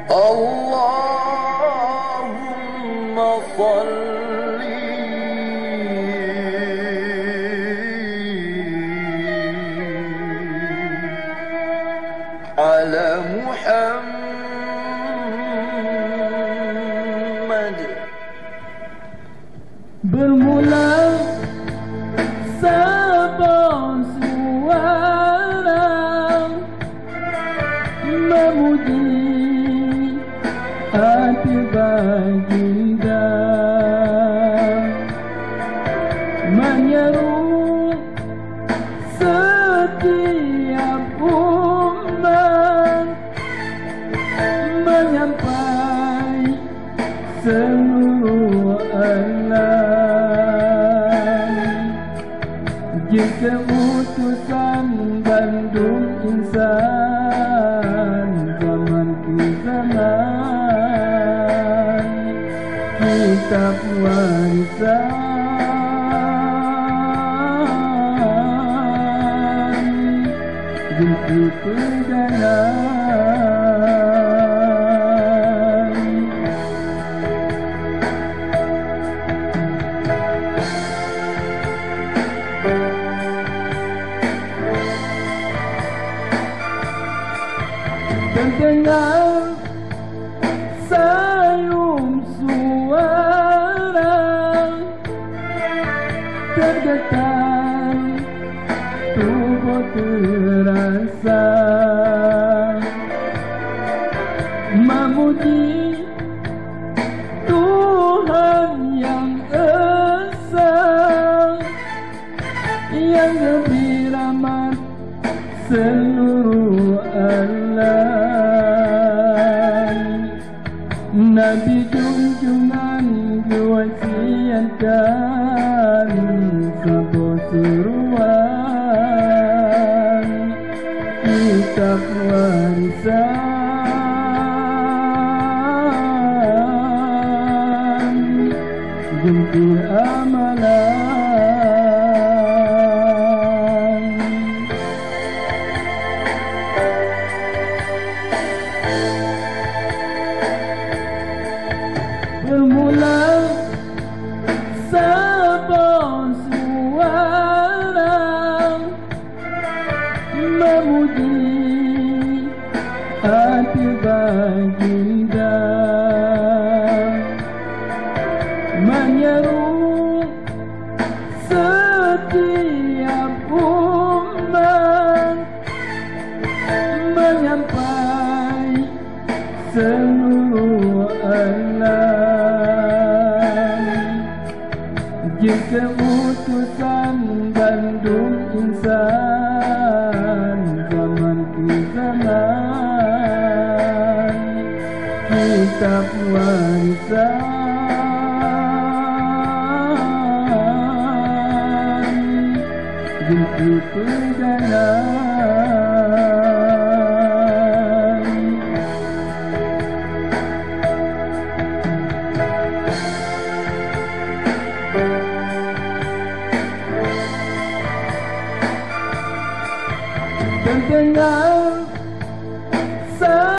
اللهم صل على محمد. Bermula sebuah suara memuji hati baginda, menyeru setiap umat, menyampai seluruh alam. Jika utusan Bandung insan zaman ke zaman, kitab warisan Zulfi Perdana. Terdengar sayung suara, tergetar tubuh terasa, memuji Tuhan yang esa, yang lebih rahmat seluruh alam. Nabi junjungan diwasiatkan sebuah seruan, kitab warisan Zulfi amalan. Bermula sebuah suara memuji hati baginda, menyeru setiap umat, menyampai seluruh alam. Jika utusan Bandung insan zaman ke zaman, kitab warisan Zulfi Perdana. Terdengar